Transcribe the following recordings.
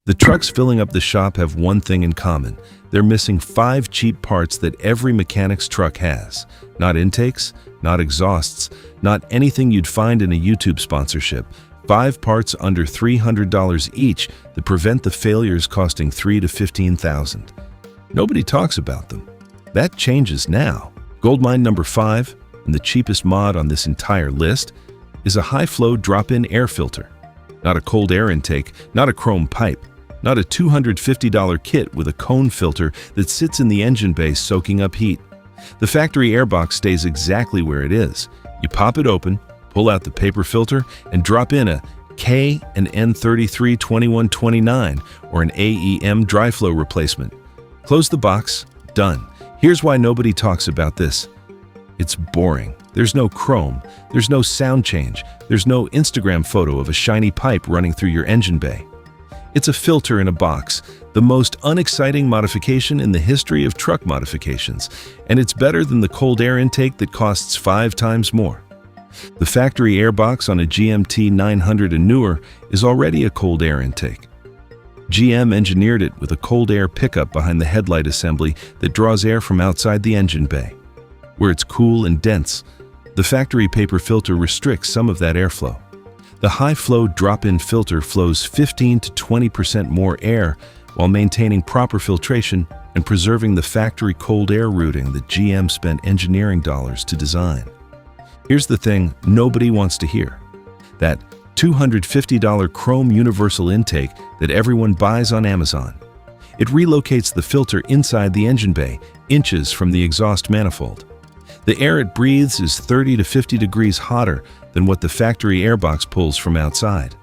The trucks filling up the shop have one thing in common. They're missing 5 cheap parts that every mechanic's truck has. Not intakes, not exhausts, not anything you'd find in a YouTube sponsorship. 5 parts under $300 each that prevent the failures costing $3,000 to $15,000. Nobody talks about them. That changes now. Goldmine number 5, and the cheapest mod on this entire list, is a high-flow drop-in air filter. Not a cold air intake, not a chrome pipe, not a $250 kit with a cone filter that sits in the engine bay soaking up heat. The factory airbox stays exactly where it is. You pop it open, pull out the paper filter, and drop in a K and N332129 or an AEM dry flow replacement. Close the box, done. Here's why nobody talks about this. It's boring. There's no chrome, there's no sound change, there's no Instagram photo of a shiny pipe running through your engine bay. It's a filter in a box, the most unexciting modification in the history of truck modifications, and it's better than the cold air intake that costs 5 times more. The factory airbox on a GMT 900 and newer is already a cold air intake. GM engineered it with a cold air pickup behind the headlight assembly that draws air from outside the engine bay. Where it's cool and dense, the factory paper filter restricts some of that airflow. The high-flow drop-in filter flows 15 to 20% more air while maintaining proper filtration and preserving the factory cold air routing that GM spent engineering dollars to design. Here's the thing nobody wants to hear. That $250 chrome universal intake that everyone buys on Amazon. It relocates the filter inside the engine bay, inches from the exhaust manifold. The air it breathes is 30 to 50 degrees hotter than what the factory airbox pulls from outside.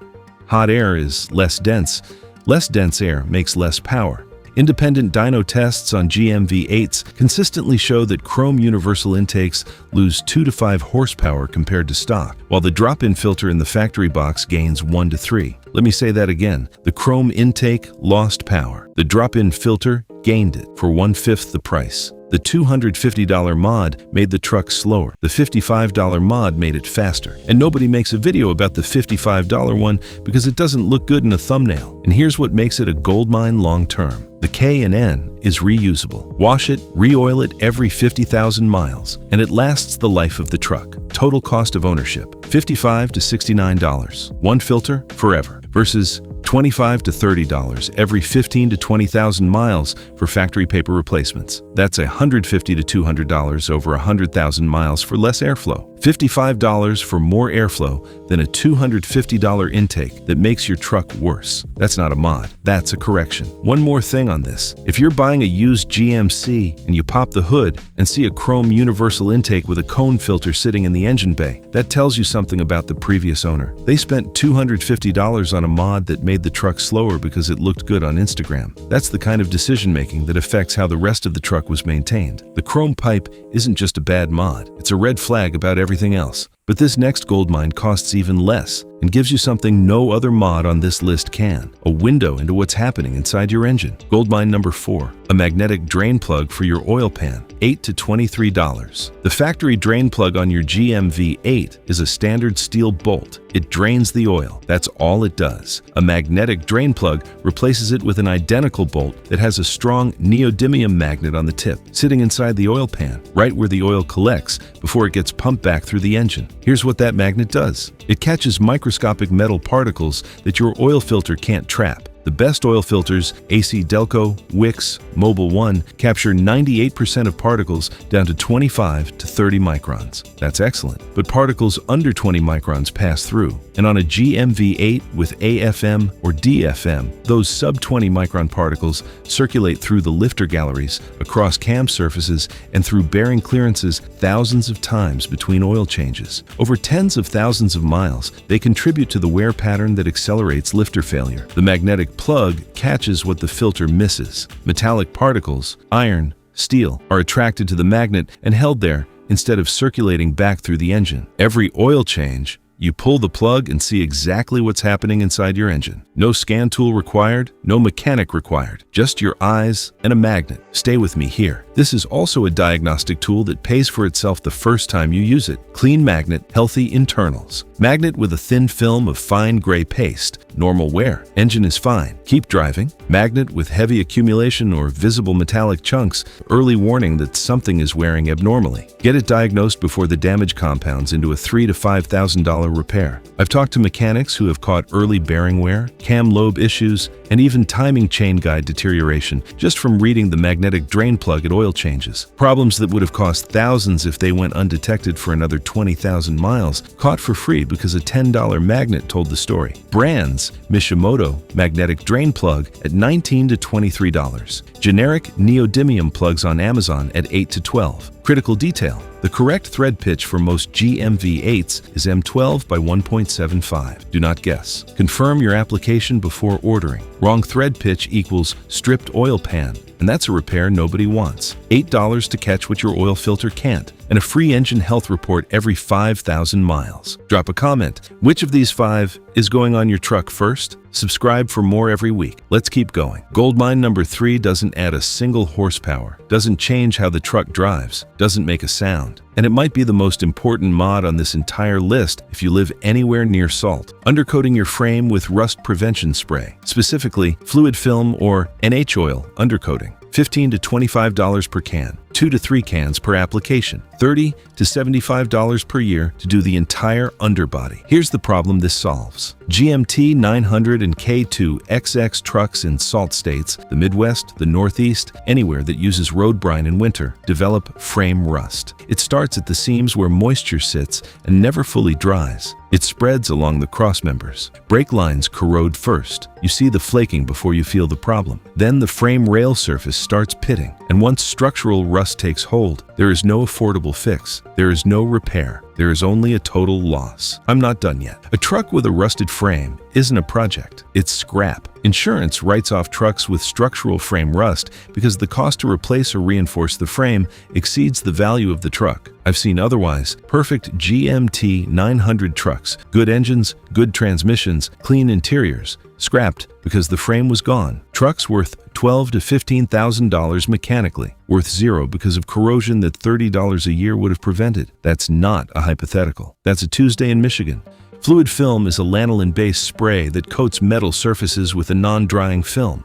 Hot air is less dense. Less dense air makes less power. Independent dyno tests on GM V8s consistently show that chrome universal intakes lose 2 to 5 horsepower compared to stock, while the drop-in filter in the factory box gains 1 to 3. Let me say that again. The chrome intake lost power. The drop-in filter gained it for 1/5 the price. The $250 mod made the truck slower. The $55 mod made it faster. And nobody makes a video about the $55 one because it doesn't look good in a thumbnail. And here's what makes it a goldmine long-term. The K and N is reusable. Wash it, re-oil it every 50,000 miles, and it lasts the life of the truck. Total cost of ownership, $55 to $69. One filter, forever, versus $25 to $30 every 15 to 20,000 miles for factory paper replacements. That's $150 to $200 over 100,000 miles for less airflow. $55 for more airflow than a $250 intake that makes your truck worse. That's not a mod, that's a correction. One more thing on this. If you're buying a used GMC and you pop the hood and see a chrome universal intake with a cone filter sitting in the engine bay, that tells you something about the previous owner. They spent $250 on a mod that made the truck slower because it looked good on Instagram. That's the kind of decision-making that affects how the rest of the truck was maintained. The chrome pipe isn't just a bad mod, it's a red flag about everything else. But this next goldmine costs even less and gives you something no other mod on this list can: a window into what's happening inside your engine. Goldmine number 4, a magnetic drain plug for your oil pan, $8 to $23. The factory drain plug on your GM V8 is a standard steel bolt. It drains the oil. That's all it does. A magnetic drain plug replaces it with an identical bolt that has a strong neodymium magnet on the tip, sitting inside the oil pan, right where the oil collects before it gets pumped back through the engine. Here's what that magnet does. It catches microscopic metal particles that your oil filter can't trap. The best oil filters, AC Delco, Wix, Mobil 1, capture 98% of particles down to 25 to 30 microns. That's excellent. But particles under 20 microns pass through. And on a GM V8 with AFM or DFM, those sub-20 micron particles circulate through the lifter galleries, across cam surfaces, and through bearing clearances thousands of times between oil changes. Over tens of thousands of miles, they contribute to the wear pattern that accelerates lifter failure. The magnetic plug catches what the filter misses. Metallic particles, iron, steel, are attracted to the magnet and held there instead of circulating back through the engine. Every oil change, you pull the plug and see exactly what's happening inside your engine. No scan tool required, no mechanic required, just your eyes and a magnet. Stay with me here. This is also a diagnostic tool that pays for itself the first time you use it. Clean magnet, healthy internals. Magnet with a thin film of fine gray paste. Normal wear. Engine is fine. Keep driving. Magnet with heavy accumulation or visible metallic chunks. Early warning that something is wearing abnormally. Get it diagnosed before the damage compounds into a $3,000 to $5,000 repair. I've talked to mechanics who have caught early bearing wear, cam lobe issues, and even timing chain guide deterioration just from reading the magnetic drain plug at oil changes. Problems that would have cost thousands if they went undetected for another 20,000 miles, caught for free because a $10 magnet told the story. Brands: Mishimoto magnetic drain plug at $19 to $23. Generic neodymium plugs on Amazon at $8 to $12. Critical detail: the correct thread pitch for most GMV8s is M12 by 1.75. Do not guess. Confirm your application before ordering. Wrong thread pitch equals stripped oil pan, and that's a repair nobody wants. $8 to catch what your oil filter can't, and a free engine health report every 5,000 miles. Drop a comment. Which of these 5 is going on your truck first? Subscribe for more every week. Let's keep going. Goldmine number 3 doesn't add a single horsepower, doesn't change how the truck drives, doesn't make a sound. And it might be the most important mod on this entire list if you live anywhere near salt. Undercoating your frame with rust prevention spray, specifically fluid film or NH oil undercoating. $15 to $25 per can, 2 to 3 cans per application, $30 to $75 per year to do the entire underbody. Here's the problem this solves. GMT 900 and K2 XX trucks in salt states, the Midwest, the Northeast, anywhere that uses road brine in winter, develop frame rust. It starts at the seams where moisture sits and never fully dries. It spreads along the cross members. Brake lines corrode first. You see the flaking before you feel the problem. Then the frame rail surface starts pitting, and once structural rust takes hold, there is no affordable fix. There is no repair. There is only a total loss. I'm not done yet. A truck with a rusted frame isn't a project. It's scrap. Insurance writes off trucks with structural frame rust because the cost to replace or reinforce the frame exceeds the value of the truck. I've seen otherwise perfect GMT 900 trucks, good engines, good transmissions, clean interiors, scrapped because the frame was gone. Trucks worth $12,000 to $15,000 mechanically, worth $0 because of corrosion that $30 a year would have prevented. That's not a hypothetical. That's a Tuesday in Michigan. Fluid film is a lanolin-based spray that coats metal surfaces with a non-drying film.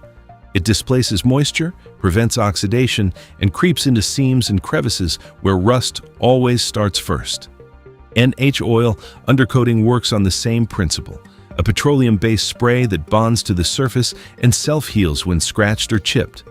It displaces moisture, prevents oxidation, and creeps into seams and crevices where rust always starts first. NH oil undercoating works on the same principle. A petroleum-based spray that bonds to the surface and self-heals when scratched or chipped.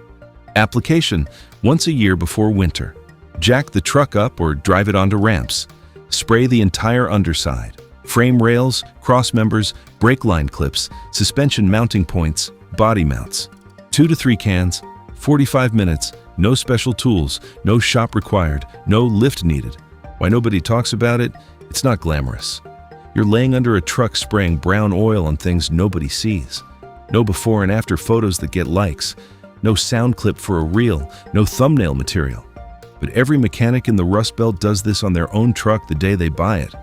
Application: once a year before winter. Jack the truck up or drive it onto ramps. Spray the entire underside. Frame rails, cross members, brake line clips, suspension mounting points, body mounts. 2 to 3 cans, 45 minutes, no special tools, no shop required, no lift needed. Why nobody talks about it? It's not glamorous. You're laying under a truck spraying brown oil on things nobody sees. No before and after photos that get likes. No sound clip for a reel, no thumbnail material. But every mechanic in the Rust Belt does this on their own truck the day they buy it.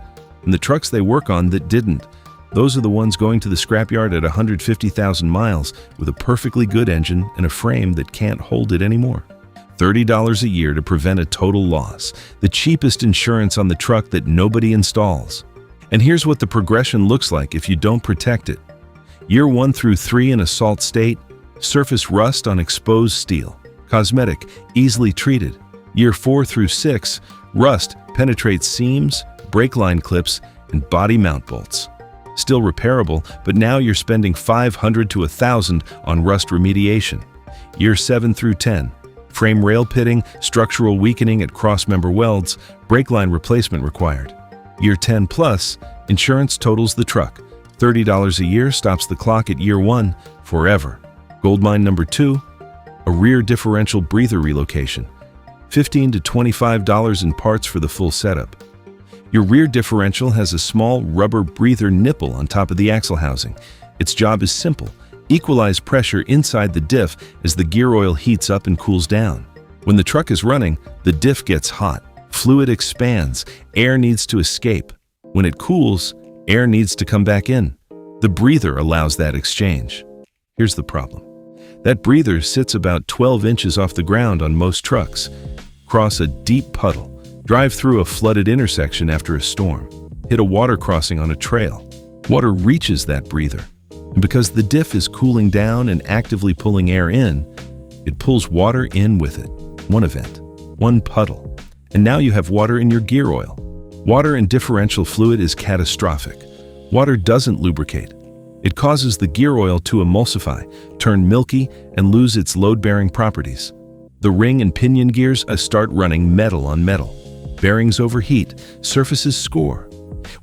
And the trucks they work on that didn't, those are the ones going to the scrapyard at 150,000 miles with a perfectly good engine and a frame that can't hold it anymore. $30 a year to prevent a total loss. The cheapest insurance on the truck that nobody installs. And here's what the progression looks like if you don't protect it. Year 1 through 3 in a salt state, surface rust on exposed steel. Cosmetic, easily treated. Year 4 through 6, rust penetrates seams, brake line clips, and body mount bolts. Still repairable, but now you're spending $500 to $1,000 on rust remediation. Year 7 through 10, frame rail pitting, structural weakening at cross-member welds, brake line replacement required. Year 10 plus, insurance totals the truck. $30 a year stops the clock at year 1, forever. Goldmine number 2, a rear differential breather relocation. $15 to $25 in parts for the full setup. Your rear differential has a small rubber breather nipple on top of the axle housing. Its job is simple: equalize pressure inside the diff as the gear oil heats up and cools down. When the truck is running, the diff gets hot. Fluid expands, air needs to escape. When it cools, air needs to come back in. The breather allows that exchange. Here's the problem. That breather sits about 12 inches off the ground on most trucks. Cross a deep puddle. Drive through a flooded intersection after a storm. Hit a water crossing on a trail. Water reaches that breather. And because the diff is cooling down and actively pulling air in, it pulls water in with it. One event, one puddle. And now you have water in your gear oil. Water in differential fluid is catastrophic. Water doesn't lubricate. It causes the gear oil to emulsify, turn milky, and lose its load-bearing properties. The ring and pinion gears start running metal on metal. Bearings overheat, surfaces score.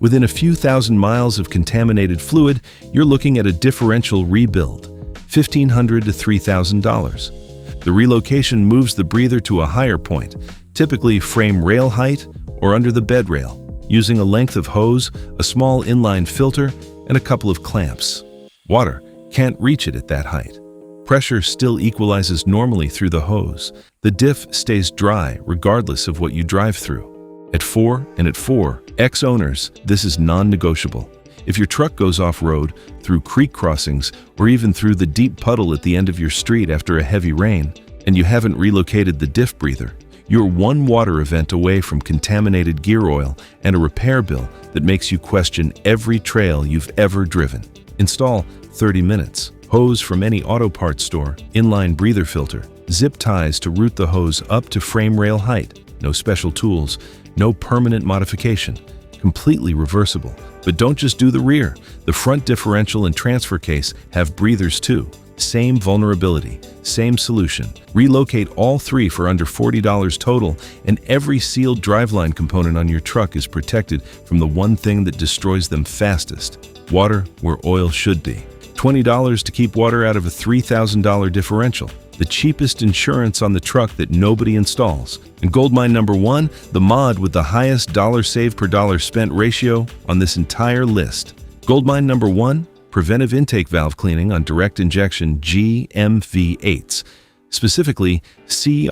Within a few thousand miles of contaminated fluid, you're looking at a differential rebuild, $1,500 to $3,000. The relocation moves the breather to a higher point, typically frame rail height or under the bed rail, using a length of hose, a small inline filter, and a couple of clamps. Water can't reach it at that height. Pressure still equalizes normally through the hose. The diff stays dry regardless of what you drive through. At 4 and at 4, ex-owners, this is non-negotiable. If your truck goes off-road, through creek crossings, or even through the deep puddle at the end of your street after a heavy rain, and you haven't relocated the diff breather, you're one water event away from contaminated gear oil and a repair bill that makes you question every trail you've ever driven. Install 30 minutes. Hose from any auto parts store, inline breather filter, zip ties to route the hose up to frame rail height. No special tools, no permanent modification. Completely reversible. But don't just do the rear. The front differential and transfer case have breathers too. Same vulnerability, same solution. Relocate all three for under $40 total, and every sealed driveline component on your truck is protected from the one thing that destroys them fastest: water where oil should be. $20 to keep water out of a $3,000 differential. The cheapest insurance on the truck that nobody installs. And Goldmine number 1, the mod with the highest dollar saved per dollar spent ratio on this entire list. Goldmine number 1, preventive intake valve cleaning on direct injection GMV8s, specifically CRCGDI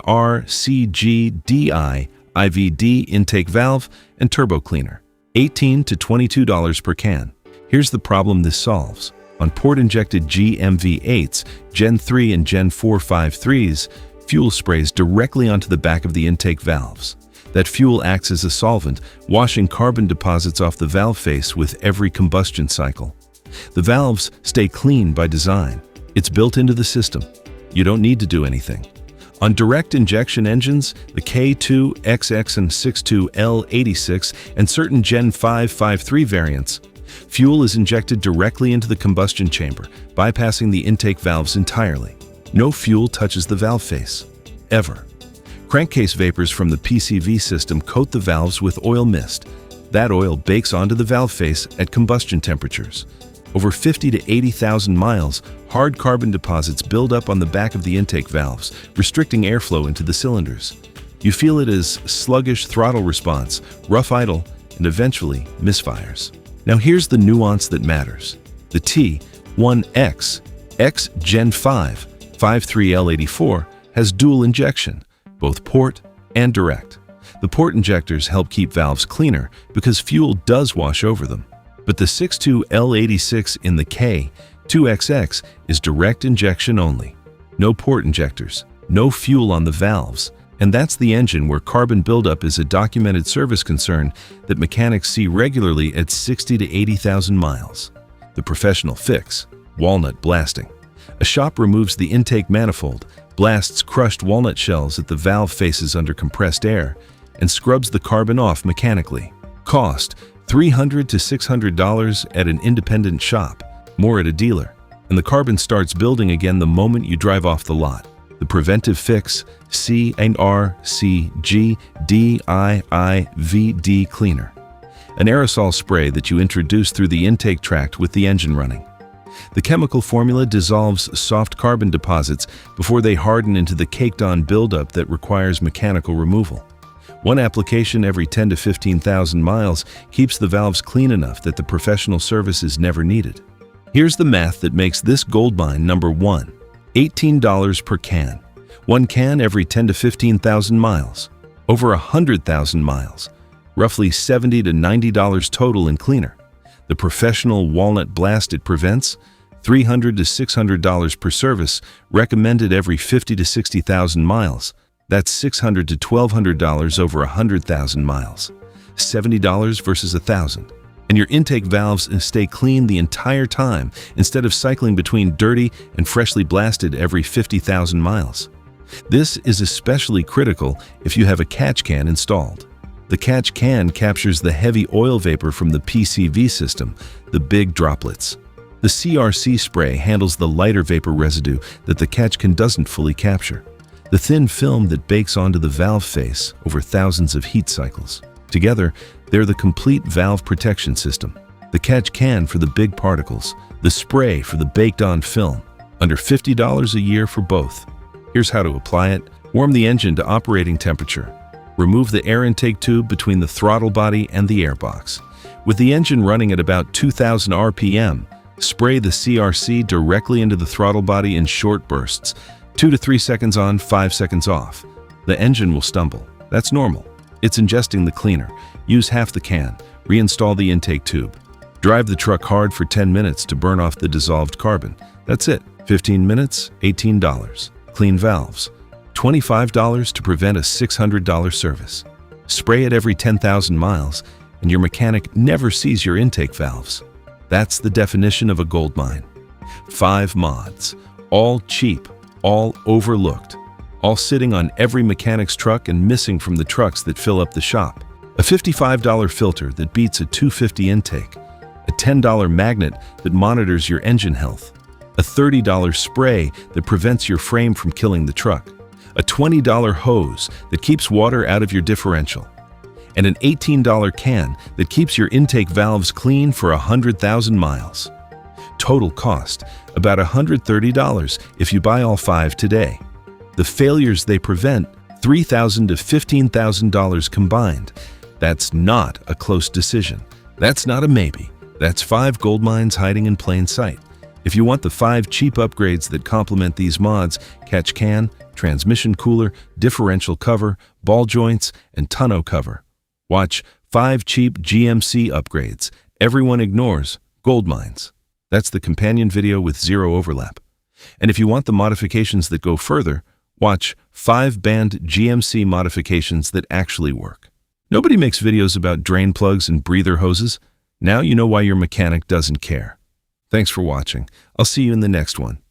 IVD intake valve and turbo cleaner. $18 to $22 per can. Here's the problem this solves. On port-injected GMV8s, Gen 3 and Gen 4 5.3s, fuel sprays directly onto the back of the intake valves. That fuel acts as a solvent, washing carbon deposits off the valve face with every combustion cycle. The valves stay clean by design. It's built into the system. You don't need to do anything. On direct injection engines, the K2XX and 62L86 and certain Gen 5 5.3 variants, fuel is injected directly into the combustion chamber, bypassing the intake valves entirely. No fuel touches the valve face, ever. Crankcase vapors from the PCV system coat the valves with oil mist. That oil bakes onto the valve face at combustion temperatures. Over 50 to 80,000 miles, hard carbon deposits build up on the back of the intake valves, restricting airflow into the cylinders. You feel it as sluggish throttle response, rough idle, and eventually misfires. Now here's the nuance that matters. The T1X X Gen 5 53L84 has dual injection, both port and direct. The port injectors help keep valves cleaner because fuel does wash over them. But the 62L86 in the K2XX is direct injection only. No port injectors, no fuel on the valves, and that's the engine where carbon buildup is a documented service concern that mechanics see regularly at 60 to 80,000 miles. The professional fix: walnut blasting. A shop removes the intake manifold, blasts crushed walnut shells at the valve faces under compressed air, and scrubs the carbon off mechanically. Cost: $300 to $600 at an independent shop, more at a dealer, and the carbon starts building again the moment you drive off the lot. The preventive fix: CRCGDIIVD cleaner, an aerosol spray that you introduce through the intake tract with the engine running. The chemical formula dissolves soft carbon deposits before they harden into the caked-on buildup that requires mechanical removal. One application every 10 to 15,000 miles keeps the valves clean enough that the professional service is never needed. Here's the math that makes this goldmine number 1. $18 per can. One can every 10 to 15,000 miles. Over 100,000 miles. Roughly $70 to $90 total in cleaner. The professional walnut blast it prevents: $300 to $600 per service, recommended every 50 to 60,000 miles. That's $600 to $1,200 over 100,000 miles. $70 versus $1,000. And your intake valves stay clean the entire time instead of cycling between dirty and freshly blasted every 50,000 miles. This is especially critical if you have a catch can installed. The catch can captures the heavy oil vapor from the PCV system, the big droplets. The CRC spray handles the lighter vapor residue that the catch can doesn't fully capture, the thin film that bakes onto the valve face over thousands of heat cycles. Together, they're the complete valve protection system. The catch can for the big particles, the spray for the baked-on film. Under $50 a year for both. Here's how to apply it. Warm the engine to operating temperature. Remove the air intake tube between the throttle body and the airbox. With the engine running at about 2,000 RPM, spray the CRC directly into the throttle body in short bursts, 2 to 3 seconds on, 5 seconds off. The engine will stumble. That's normal. It's ingesting the cleaner. Use half the can. Reinstall the intake tube. Drive the truck hard for 10 minutes to burn off the dissolved carbon. That's it. 15 minutes, $18. Clean valves. $25 to prevent a $600 service. Spray it every 10,000 miles, and your mechanic never sees your intake valves. That's the definition of a gold mine. 5 mods. All cheap, all overlooked. All sitting on every mechanic's truck and missing from the trucks that fill up the shop. A $55 filter that beats a $250 intake. A $10 magnet that monitors your engine health. A $30 spray that prevents your frame from killing the truck. A $20 hose that keeps water out of your differential. And an $18 can that keeps your intake valves clean for 100,000 miles. Total cost, about $130 if you buy all 5 today. The failures they prevent, $3,000 to $15,000 combined. That's not a close decision. That's not a maybe. That's 5 gold mines hiding in plain sight. If you want the 5 cheap upgrades that complement these mods, catch can, transmission cooler, differential cover, ball joints, and tonneau cover. Watch 5 cheap GMC upgrades everyone ignores, gold mines. That's the companion video with 0 overlap. And if you want the modifications that go further, watch 5 banned GMC modifications that actually work. Nobody makes videos about drain plugs and breather hoses. Now you know why your mechanic doesn't care. Thanks for watching. I'll see you in the next one.